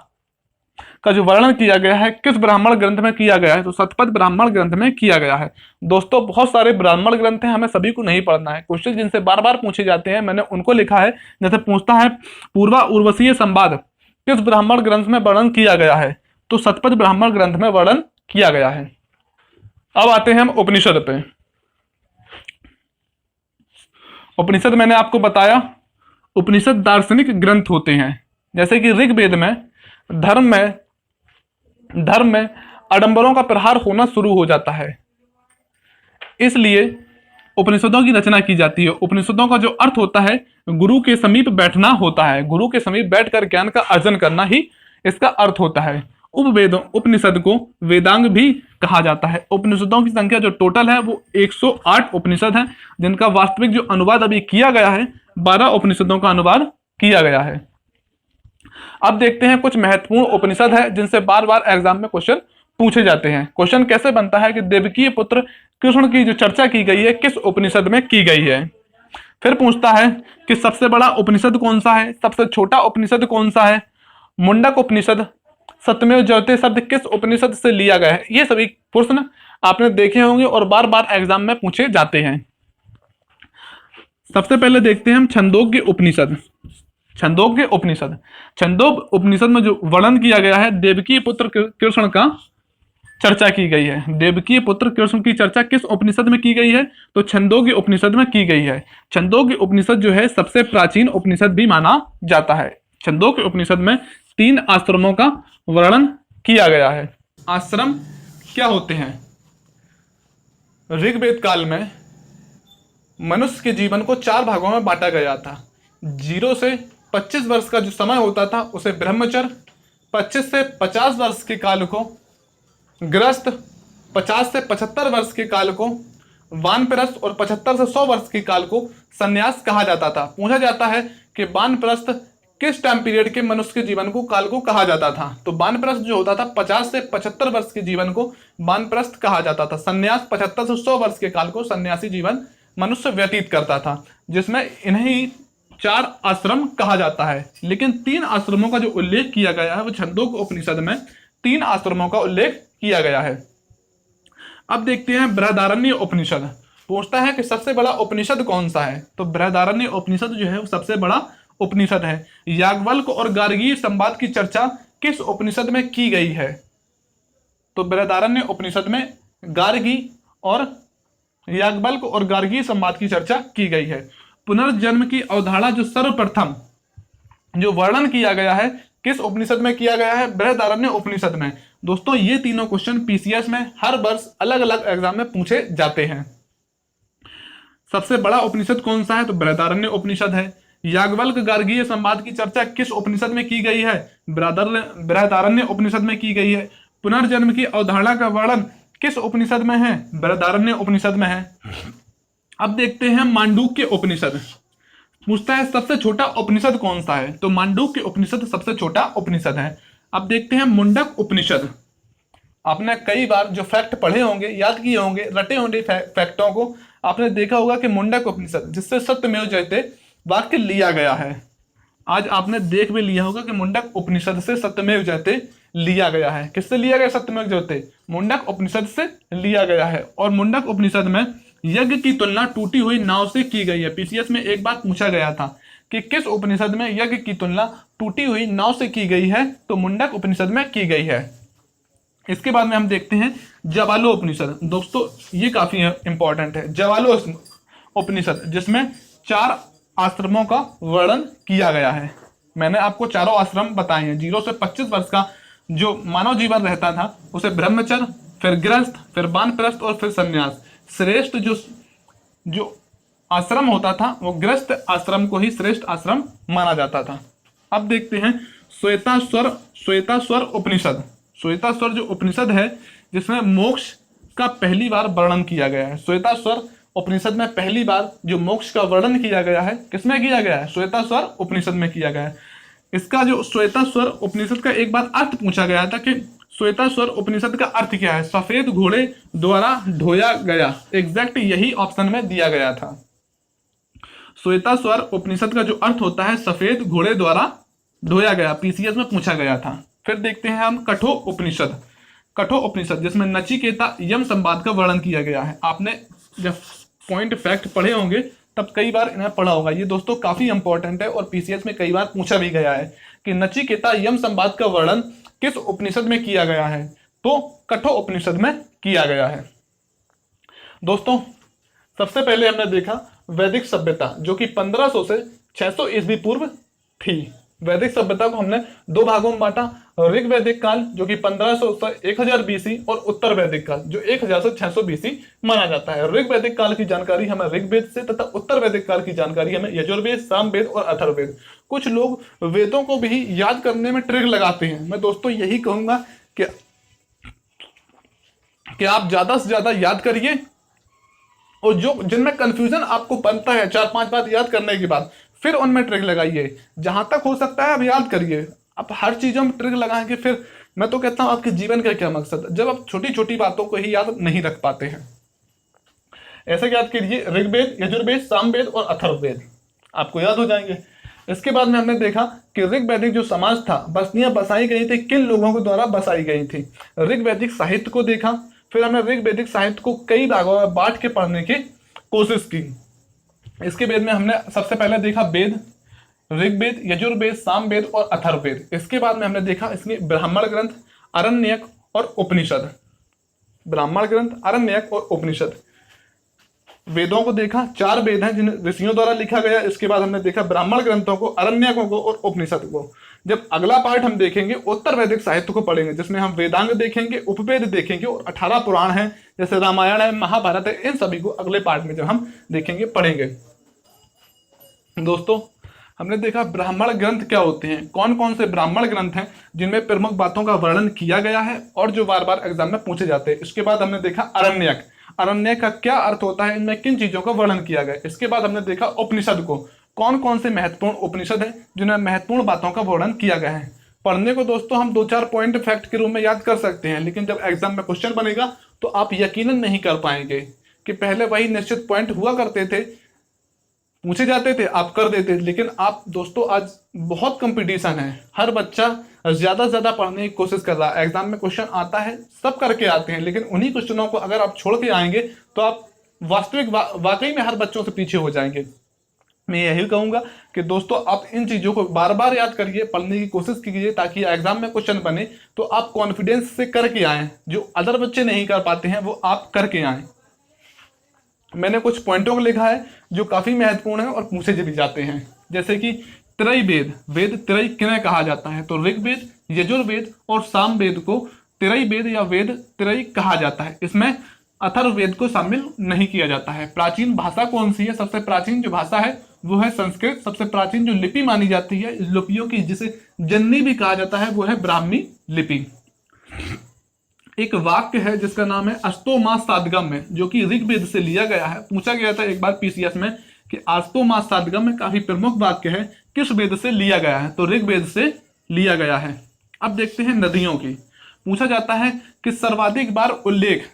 का जो वर्णन किया गया है किस ब्राह्मण ग्रंथ में किया गया है? तो शतपथ ब्राह्मण ग्रंथ में किया गया है। दोस्तों बहुत सारे ब्राह्मण ग्रंथ हैं, हमें सभी को नहीं पढ़ना है। क्वेश्चन जिनसे बार बार पूछे जाते हैं मैंने उनको लिखा है। जैसे पूछता है पूर्वा उर्वशीय संवाद किस ब्राह्मण ग्रंथ में वर्णन किया गया है? तो शतपथ ब्राह्मण ग्रंथ में वर्णन किया गया है। अब आते हैं हम उपनिषद पे। उपनिषद मैंने आपको बताया उपनिषद दार्शनिक ग्रंथ होते हैं। जैसे कि ऋग्वेद में धर्म में आडंबरों का प्रहार होना शुरू हो जाता है, इसलिए उपनिषदों की रचना की जाती है। उपनिषदों का जो अर्थ होता है गुरु के समीप बैठना होता है। गुरु के समीप बैठकर ज्ञान का अर्जन करना ही इसका अर्थ होता है। उपनिषद को वेदांग भी कहा जाता है। उपनिषदों की संख्या जो टोटल है वो 108 उपनिषद है, जिनका वास्तविक जो अनुवाद अभी किया गया है 12 उपनिषदों का अनुवाद किया गया है। अब देखते हैं कुछ महत्वपूर्ण उपनिषद है जिनसे बार बार एग्जाम में क्वेश्चन पूछे जाते हैं। क्वेश्चन कैसे बनता है कि देवकी पुत्र कृष्ण की जो चर्चा की गई है किस उपनिषद में की गई है। फिर पूछता है कि सबसे बड़ा उपनिषद कौन सा है, सबसे छोटा उपनिषद कौन सा है। मुंडक उपनिषद, सत्यमेव जयते शब्द किस उपनिषद से लिया गया है। ये सभी प्रश्न आपने देखे होंगे और बार बार एग्जाम में पूछे जाते हैं। सबसे पहले देखते हैं हम छंदोग्य उपनिषद। छंदोग्य उपनिषद में जो वर्णन किया गया है देवकी पुत्र कृष्ण का चर्चा की गई है। देवकी पुत्र कृष्ण की चर्चा किस उपनिषद में की गई है? तो छंदोग्य उपनिषद में की गई है। छंदोग्य उपनिषद जो है सबसे प्राचीन उपनिषद भी माना जाता है। छंदोग्य उपनिषद में 3 आश्रमों का वर्णन किया गया है। आश्रम क्या होते हैं? ऋग्वेद काल में मनुष्य के जीवन को 4 भागों में बांटा गया था। 0 से 25 वर्ष का जो समय होता था उसे ब्रह्मचर्य, 25 से 50 वर्ष के काल को गृहस्थ, 50 से 75 वर्ष के काल को वानप्रस्थ और 75 से 100 वर्ष के काल को संन्यास कहा जाता था। पूछा जाता है कि वानप्रस्थ किस टाइम पीरियड के मनुष्य के जीवन को काल को कहा जाता था? तो वानप्रस्थ जो होता था 50 से 75 वर्ष के जीवन को वानप्रस्थ कहा जाता था। संन्यास 75 से 100 वर्ष के काल को सन्यासी जीवन मनुष्य व्यतीत करता था, जिसमें इन्हें 4 आश्रम कहा जाता है। लेकिन 3 आश्रमों का जो उल्लेख किया गया है वो छंदोग्य उपनिषद में 3 आश्रमों का उल्लेख किया गया है। अब देखते हैं बृहदारण्य उपनिषद। पूछता है कि सबसे बड़ा उपनिषद कौन सा है? तो बृहदारण्य उपनिषद जो है वो सबसे बड़ा उपनिषद है। याज्ञवल्क्य और गार्गीय संवाद की चर्चा किस उपनिषद में की गई है? तो बृहदारण्य उपनिषद में गार्गी और याज्ञवल्क्य और गार्गीय संवाद की चर्चा की गई है। पुनर्जन्म की अवधारणा जो सर्वप्रथम जो वर्णन किया गया है किस उपनिषद में किया गया है? बृहदारण्य उपनिषद में। दोस्तों ये तीनों क्वेश्चन पीसीएस में हर वर्ष अलग अलग एग्जाम में पूछे जाते हैं। सबसे बड़ा उपनिषद कौन सा है? तो बृहदारण्य उपनिषद है। याज्ञवल्क्य गार्गीय संवाद की चर्चा किस उपनिषद में की गई है? बृहदारण्य उपनिषद में की गई है। पुनर्जन्म की अवधारणा का वर्णन किस उपनिषद में है? बृहदारण्य उपनिषद में है। अब देखते हैं मांडूक्य उपनिषद। पूछता है सबसे छोटा उपनिषद कौन सा है? तो मांडूक्य उपनिषद सबसे छोटा उपनिषद है। अब देखते हैं मुंडक उपनिषद। आपने कई बार जो फैक्ट पढ़े होंगे, याद किए होंगे, रटे होंगे फैक्टों को, आपने देखा होगा कि मुंडक उपनिषद जिससे सत्यमेव जयते वाक्य लिया गया है। आज आपने देख भी लिया होगा कि मुंडक उपनिषद से सत्यमेव जयते लिया गया है। किससे लिया गया? सत्यमेव जयते मुंडक उपनिषद से लिया गया है। और मुंडक उपनिषद में यज्ञ की तुलना टूटी हुई नाव से की गई है। पीसीएस में एक बात पूछा गया था कि किस उपनिषद में यज्ञ की तुलना टूटी हुई नाव से की गई है? तो मुंडक उपनिषद में की गई है। इसके बाद में हम देखते हैं ज्वालो उपनिषद। दोस्तों ये काफी इंपॉर्टेंट है। ज्वालो उपनिषद जिसमें 4 आश्रमों का वर्णन किया गया है। मैंने आपको चारों आश्रम बताए हैं। 0 से 25 वर्ष का जो मानव जीवन रहता था उसे ब्रह्मचर्य, फिर गृहस्थ, फिर वानप्रस्थ और फिर संन्यास। श्रेष्ठ जो जो आश्रम होता था वो गृहस्थ आश्रम को ही श्रेष्ठ आश्रम माना जाता था। अब देखते हैं श्वेताश्वर उपनिषद। श्वेताश्वर जो उपनिषद है जिसमें मोक्ष का पहली बार वर्णन किया गया है। श्वेताश्वर उपनिषद में पहली बार जो मोक्ष का वर्णन किया गया है किसमें किया गया है? श्वेताश्वर उपनिषद में किया गया है। इसका जो श्वेताश्वर उपनिषद का एक बार अर्थ पूछा गया था कि श्वेताश्वर उपनिषद का अर्थ क्या है? सफेद घोड़े द्वारा ढोया गया। एग्जैक्ट यही ऑप्शन में दिया गया था। श्वेताश्वर उपनिषद का जो अर्थ होता है सफेद घोड़े द्वारा ढोया गया, पीसीएस में पूछा गया था। फिर देखते हैं हम कठो उपनिषद। कठो उपनिषद जिसमें नचिकेता यम संवाद का वर्णन किया गया है। आपने जब पॉइंट फैक्ट पढ़े होंगे तब कई बार इन्हें पढ़ा होगा। ये दोस्तों काफी इंपॉर्टेंट है और पीसीएस में कई बार पूछा भी गया है कि नचिकेता यम संवाद का वर्णन किस उपनिषद में किया गया है? तो कठो उपनिषद में किया गया है। दोस्तों सबसे पहले हमने देखा वैदिक सभ्यता जो कि 1500 से 600 ईस्वी पूर्व थी। वैदिक सभ्यता को हमने दो भागों में बांटा, ऋग वैदिक काल जो कि 1500 से 1000 बीसी और उत्तर वैदिक काल जो 1000 से 600 बीसी माना जाता है। ऋग वैदिक काल की जानकारी हमें ऋग्वेद से तथा उत्तर वैदिक काल की जानकारी हमें यजुर्वेद, सामवेद और अथर्ववेद। कुछ लोग वेदों को भी याद करने में ट्रिक लगाते हैं। मैं दोस्तों यही कहूंगा कि आप ज्यादा से ज्यादा याद करिए और जो जिनमें कंफ्यूजन आपको बनता है 4-5 बार याद करने के बाद फिर उनमें ट्रिक लगाइए। जहां तक हो सकता है आप याद करिए। आप हर चीजों में ट्रिक लगाएंगे फिर मैं तो कहता हूं आपके जीवन का क्या मकसद है जब आप छोटी छोटी बातों को ही याद नहीं रख पाते हैं। ऐसे याद कीजिए ऋग्वेद, यजुर्वेद, सामवेद और अथर्ववेद आपको याद हो जाएंगे। इसके बाद में हमने देखा कि ऋग्वैदिक जो समाज था, बस्तियां बसाई गई थी, किन लोगों के द्वारा बसाई गई थी। ऋग्वैदिक साहित्य को देखा, फिर हमने ऋग्वैदिक साहित्य को कई भागों में बांट के पढ़ने की कोशिश की। इसके वेद में हमने सबसे पहले देखा वेद, ऋग्वेद, यजुर्वेद, सामवेद और अथर्ववेद। इसके बाद में हमने देखा इसमें ब्राह्मण ग्रंथ, आरण्यक और उपनिषद। ब्राह्मण ग्रंथ, आरण्यक और उपनिषद। वेदों को देखा, 4 वेद हैं जिन्हें ऋषियों द्वारा लिखा गया। इसके बाद हमने देखा ब्राह्मण ग्रंथों को, आरण्यकों को और उपनिषद को। जब अगला पार्ट हम देखेंगे उत्तर वैदिक साहित्य को पढ़ेंगे जिसमें हम वेदांग देखेंगे, उपवेद देखेंगे और 18 पुराण हैं जैसे रामायण है, महाभारत है। इन सभी को अगले पार्ट में जब हम देखेंगे, पढ़ेंगे। दोस्तों हमने देखा ब्राह्मण ग्रंथ क्या होते हैं, कौन कौन से ब्राह्मण ग्रंथ हैं जिनमें प्रमुख बातों का वर्णन किया गया है और जो बार बार एग्जाम में पूछे जाते हैं। इसके बाद हमने देखा आरण्यक, आरण्यक का क्या अर्थ होता है, इनमें किन चीजों का वर्णन किया गया। इसके बाद हमने देखा उपनिषद को, कौन कौन से महत्वपूर्ण उपनिषद हैं जिन्हें महत्वपूर्ण बातों का वर्णन किया गया है। पढ़ने को दोस्तों हम 2-4 पॉइंट फैक्ट के रूप में याद कर सकते हैं, लेकिन जब एग्जाम में क्वेश्चन बनेगा तो आप यकीनन नहीं कर पाएंगे कि पहले वही निश्चित पॉइंट हुआ करते थे, पूछे जाते थे, आप कर देते। लेकिन आप दोस्तों आज बहुत कंपटीशन है, हर बच्चा ज्यादा से ज्यादा पढ़ने की कोशिश कर रहा है। एग्जाम में क्वेश्चन आता है, सब करके आते हैं, लेकिन उन्हीं क्वेश्चनों को अगर आप छोड़ के आएंगे तो आप वास्तविक वाकई में हर बच्चों से पीछे हो जाएंगे। मैं यही कहूंगा कि दोस्तों आप इन चीजों को बार बार याद करिए, पढ़ने की कोशिश कीजिए ताकि एग्जाम में क्वेश्चन बने तो आप कॉन्फिडेंस से करके आए। जो अदर बच्चे नहीं कर पाते हैं वो आप करके आए। मैंने कुछ पॉइंटों को लिखा है जो काफी महत्वपूर्ण है और पूछे भी जाते हैं, जैसे कि त्रय वेद, वेद त्रय किन्हें कहा जाता है? तो ऋग्वेद, यजुर्वेद और सामवेद को त्रय वेद या वेद त्रय कहा जाता है। इसमें अथर्ववेद को शामिल नहीं किया जाता है। प्राचीन भाषा कौन सी है? सबसे प्राचीन जो भाषा है वो है संस्कृत। सबसे प्राचीन जो लिपि मानी जाती है, लिपियों की जिसे जननी भी कहा जाता है, वो है ब्राह्मी लिपि। एक वाक्य है जिसका नाम है अस्तो मास सादगम में, जो कि ऋग्वेद से लिया गया है। पूछा गया था एक बार पीसीएस में कि अस्तो मास सादगम में काफी प्रमुख वाक्य है, किस वेद से लिया गया है? तो ऋग्वेद से लिया गया है। अब देखते हैं नदियों की। पूछा जाता है कि सर्वाधिक बार उल्लेख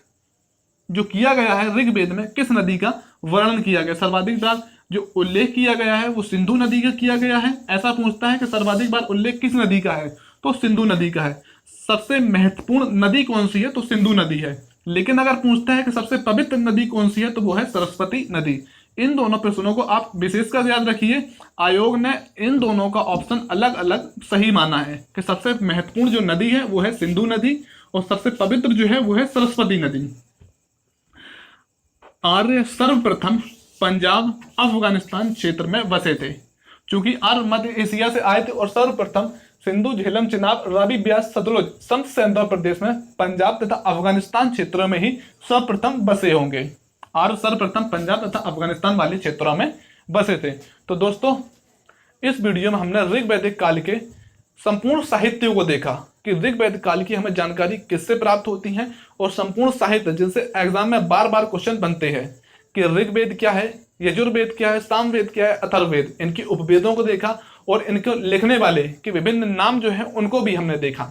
जो किया गया है ऋग्वेद में किस नदी का वर्णन किया गया? सर्वाधिक बार जो उल्लेख किया गया है वो सिंधु नदी का किया गया है। ऐसा पूछता है कि सर्वाधिक बार उल्लेख किस नदी का है? तो सिंधु नदी का है। सबसे महत्वपूर्ण नदी कौन सी है? तो सिंधु नदी है। लेकिन अगर पूछता है कि सबसे पवित्र नदी कौन सी है, तो वो है सरस्वती नदी। इन दोनों प्रश्नों को आप विशेषकर याद रखिए। आयोग ने इन दोनों का ऑप्शन अलग अलग सही माना है कि सबसे महत्वपूर्ण जो नदी है वो है सिंधु नदी और सबसे पवित्र जो है वो है सरस्वती नदी। आर्य सर्वप्रथम पंजाब अफगानिस्तान क्षेत्र में बसे थे। चूंकि आर्य मध्य एशिया से आए थे और सर्वप्रथम सिंधु, झेलम, चिनाब, रावी, ब्यास, सतलुज संत से आंध्र प्रदेश में, पंजाब तथा अफगानिस्तान क्षेत्रों में ही सर्वप्रथम बसे होंगे। और सर्वप्रथम पंजाब तथा अफगानिस्तान वाले क्षेत्रों में बसे थे। तो दोस्तों इस वीडियो में हमने ऋग्वैदिक काल के संपूर्ण साहित्यों को देखा कि ऋग्वैदिक काल की हमें जानकारी किससे प्राप्त होती है, और संपूर्ण साहित्य जिनसे एग्जाम में बार बार क्वेश्चन बनते हैं कि ऋग्वेद क्या है, यजुर्वेद क्या है, सामवेद क्या है, अथर्ववेद, इनकी उपवेदों को देखा, और इनको लिखने वाले के विभिन्न नाम जो है उनको भी हमने देखा।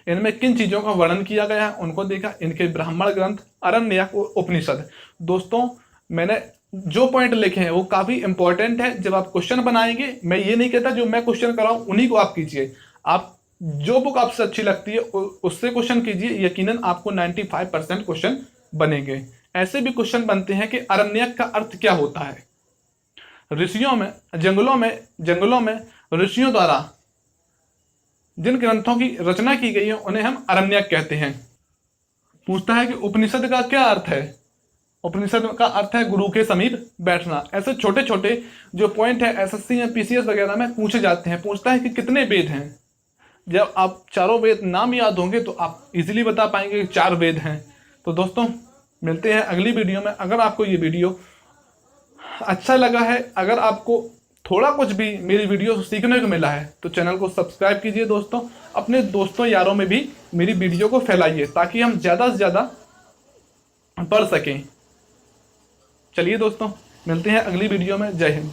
इनमें किन चीजों का वर्णन किया गया है उनको देखा, इनके ब्राह्मण ग्रंथ, आरण्यक और उपनिषद। दोस्तों मैंने जो पॉइंट लिखे हैं वो काफी इंपॉर्टेंट है। जब आप क्वेश्चन बनाएंगे, मैं ये नहीं कहता जो मैं क्वेश्चन कराऊं उन्हीं को आप कीजिए, आप जो बुक आपसे अच्छी लगती है उससे क्वेश्चन कीजिए, यकीनन आपको 95% क्वेश्चन बनेंगे। ऐसे भी क्वेश्चन बनते हैं कि अरण्यक का अर्थ क्या होता है। ऋषियों में, जंगलों में ऋषियों द्वारा जिन ग्रंथों की रचना की गई है उन्हें हम अरण्यक कहते हैं। पूछता है कि उपनिषद का क्या अर्थ है। उपनिषद का अर्थ है गुरु के समीप बैठना। ऐसे छोटे छोटे जो पॉइंट है एसएससी में, पीसीएस वगैरह में पूछे जाते हैं। पूछता है कि कितने वेद हैं। जब आप चारों वेद नाम याद होंगे तो आप इजीली बता पाएंगे कि 4 वेद हैं। तो दोस्तों मिलते हैं अगली वीडियो में। अगर आपको ये वीडियो अच्छा लगा है, अगर आपको थोड़ा कुछ भी मेरी वीडियो से सीखने को मिला है तो चैनल को सब्सक्राइब कीजिए दोस्तों। अपने दोस्तों यारों में भी मेरी वीडियो को फैलाइए ताकि हम ज़्यादा से ज़्यादा पढ़ सकें। चलिए दोस्तों मिलते हैं अगली वीडियो में। जय हिंद।